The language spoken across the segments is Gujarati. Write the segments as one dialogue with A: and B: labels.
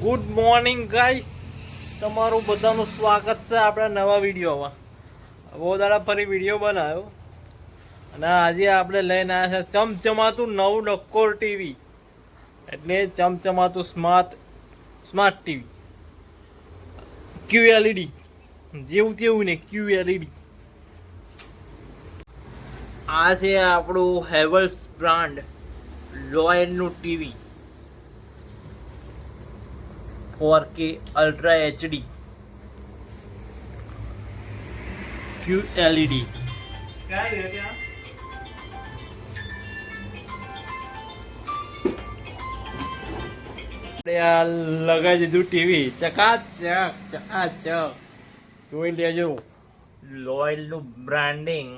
A: ગુડ મોર્નિંગ ગાઈસ, તમારું બધાનું સ્વાગત છે આપણા નવા વિડીયોમાં. બહુ દાડા ફરી વિડીયો બનાવ્યો અને આજે આપણે લઈને આવ્યા છે ચમચમાતું નવું ડક્કોર ટીવી, એટલે ચમચમાતું સ્માર્ટ ટીવી QLED, જેવું તેવું ને QLED. આ છે આપણું હેવલ્સ બ્રાન્ડ લોયલનું TV 4K ultra HD QLED. લગાવી દીધું ટીવી, ચકાચક જોઈ લેજો. લોયલનું બ્રાન્ડિંગ.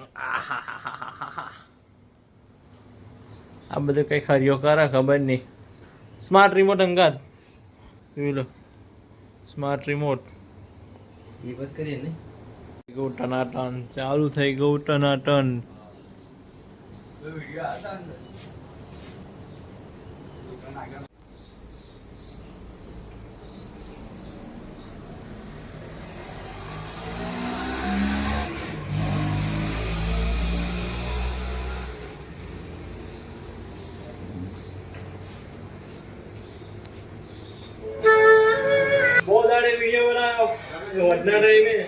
A: આ બધું કઈ ખરીઓ કરે ખબર નહીં. સ્માર્ટ રિમોટ અંગાત જોઈ લો, સ્માર્ટ રિમોટ.
B: બસ કરીએ ને
A: ગયું ટનાટન, ચાલુ થઈ ગયું ટનાટન. વિડીયો બનાવ્યો વધના રહી મેં,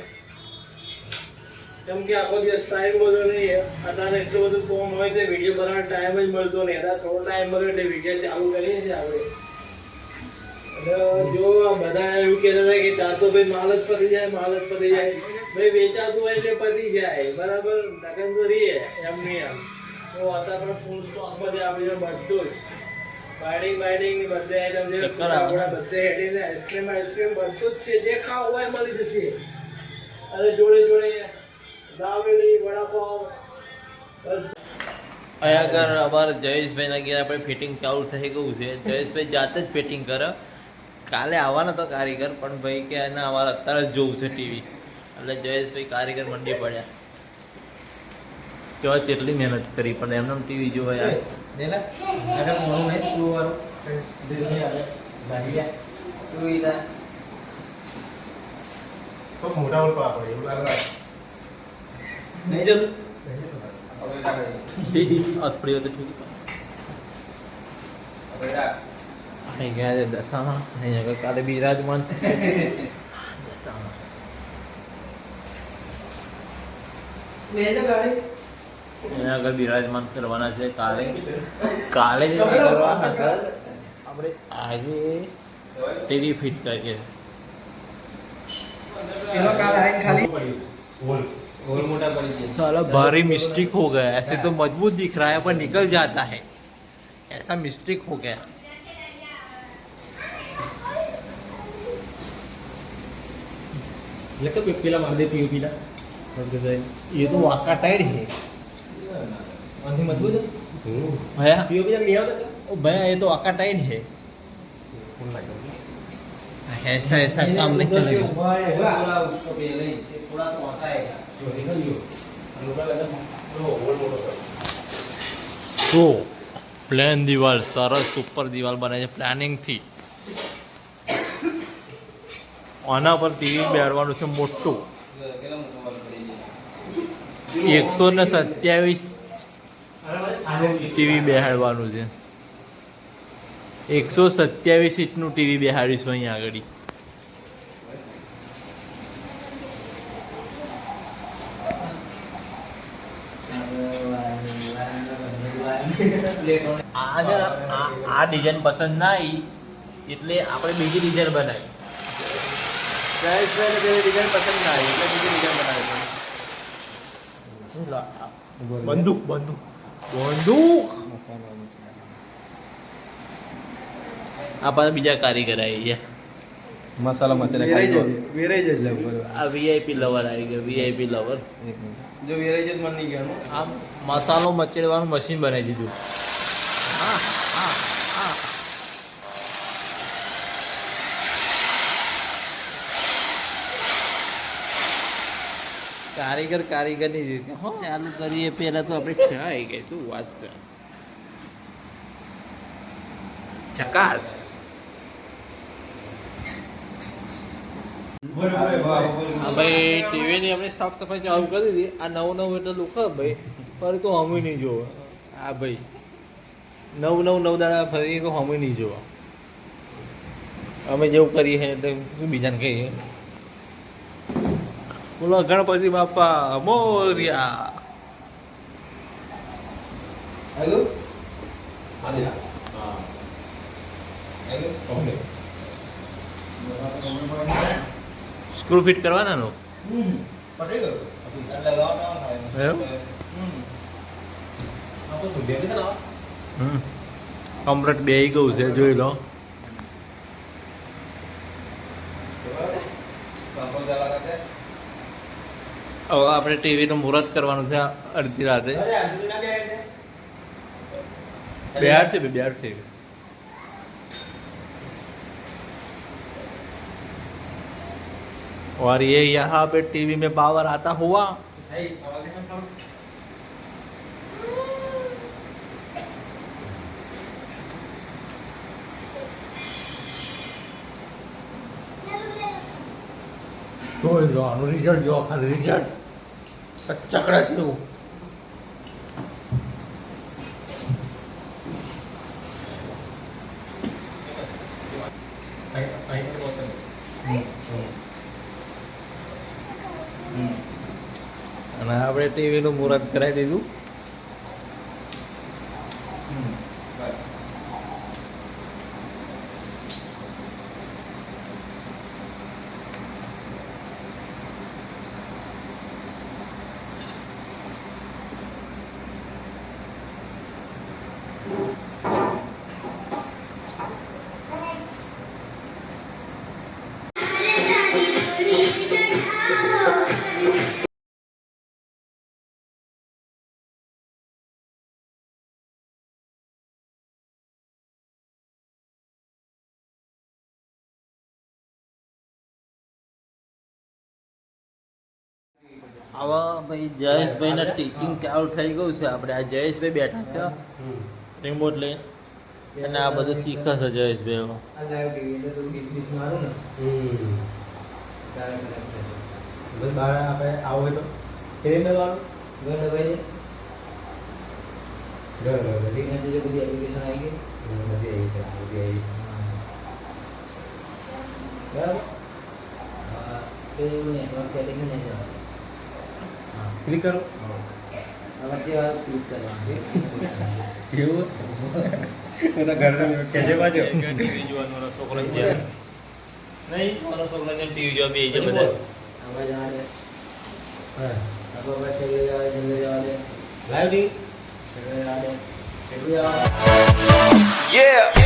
A: કેમ કે આખો દિવસ ટાઈમ મળતો નહીં. અત્યારે એટલું બધું કોમ હોય છે, વિડીયો બનાવવાનો ટાઈમ જ મળતો નહીં. અત્યારે થોડો ટાઈમ મળ્યો એટલે વિડીયો ચાલુ કરીએ છીએ આપણે. અને જો બધા એવું કહેતા હતા કે તાર તો ભાઈ માલ જ પતી જાય, માલ જ પતી જાય. ભાઈ વેચાતું હોય એટલે પતી જાય, બરાબર. નકન તો રહીએ એમ નહીં એમ. તો અત્યારે ફૂલ સ્ટોકમાં છે આપણે બધું જ બાઇડિંગ ની બધે આઈટમ છે, આપણા બધે હેડી ને આઈસ્ક્રીમ બધું જ છે, જે ખાવું હોય મળી જશે. અને જોડે દાબેલી, વડાપાવ. અહીંયા આગળ અમારે જયેશભાઈના ઘેર આપણે ફિટિંગ ચાલુ થઈ ગયું છે. જયેશભાઈ જાતે જ ફિટિંગ કરે. કાલે આવવાના તો કારીગર, પણ ભાઈ કે ના અમારે અત્યારે જ જોવું છે ટીવી, એટલે જયેશભાઈ કારીગર મંડી પડ્યા. તો કેટલી મહેનત કરી, પણ એમને ટીવી જોવા યાર. દશામાં અહીંયા કાલે બિરાજમાન એના આગળ બિરાજમાન કરવાના છે. કાલે જ કરવા હતા આપણે, આજે ટીવી ફિટ કરીએ. साला भारी मिस्टेक हो गया, ऐसे तो मजबूत दिख रहा है पर निकल जाता है, ऐसा मिस्टेक हो गया.
B: लगता है पीला मार दे पीला
A: ये तो वाका टाइड है
B: अंधी मजबूत
A: भैया.
B: पीओपी नहीं आता
A: ओ भैया, ये तो वाका टाइड है, ऐसा ऐसा काम नहीं चलेगा.
B: थोड़ा उसको पे नहीं थोड़ा तो ऐसा आएगा जो निकल लियो अनुका लगा
A: तो પ્લેન દિવાલ, સરસ સુપર દિવાલ બને છે પ્લાનિંગથી. આના પર ટીવી બેસવાનું છે મોટું, 127 ટીવી બેહાડવાનું છે. 127 ઇંચનું ટીવી બેહાડીશું અહીંયા આગળ. આ ડિઝાઇન પસંદ ના આવી એટલે આપણે બીજી ડિઝાઇન બનાવી. જયેશભાઈને પેલી ડિઝાઇન પસંદ ના આવી એટલે બીજી ડિઝાઇન બનાવી. બંદૂક આ પાછા બીજા કારીગર આવી ગયા.
B: मसाला वेराई जज
A: આ વીઆઈપી લવર આવી ગયો, વીઆઈપી લવર.
B: जो वेराई जज मन नहीं गया
A: આમ મસાલો મચેડવાનું મશીન બનાવી દીધું. કારીગરની રીતે ચાલુ કરીએ પહેલા તો આપણે ખાઈ ગઈ. શું વાત છે, झकास. હા ભાઈ ટીવીની આપણે સાફ સફાઈ ચાલુ કરી દીધી. આ નવું એટલે લોકો ભાઈ ફરી તો હમી નહીં જોવે. હા ભાઈ નવ દાડા ફરી તો હમી નહીં જોવે. અમે જેવું કરીએ છીએ એટલે શું બીજાને કહીએ. બોલો ગણપતિ બાપા મોર્યા. સ્ક્રૂ ફિટ કરવાના નો કમ્પ્લીટ બે ગયું છે જોઈ લો. હવે આપણે ટીવીનું મુહૂર્ત કરવાનું છે અડધી રાતે. બિહાર से और ये यहाँ पे टीवी में पावर आता हुआ જોઈ લો આનું રિઝલ્ટ જો ખાલી રિઝલ્ટ ચકડા જેવું. અને આપણે ટીવીનું મુહૂર્ત કરાવી દીધું. આવા ભાઈ જયેશભાઈના ટીચિંગ ચાલુ થઈ ગયું છે. આપણે આ જયેશભાઈ બેઠા છે રિમોટ લઈને અને આ બધું શીખે છે જયેશભાઈ.
B: બહાર આપણે આવું હોય તો કેવી મેળવાનું બધી એપ્લિકેશન આવી ગઈ બરાબર. નેટવર્ક સેટિંગ નહીં જવાનું. ક્લિક કરો ક્લિક કરવાનું એવું કહેજે પાછો ટીવી જોવાનો છોકરો નહીં મારો છોકરો ટીવી જોવા બે બધા હવે જવા દે. હા આપણે છેલ્લે જવા દે લાઈવ ટીવી છેલ્લે જવા દે. Yeah.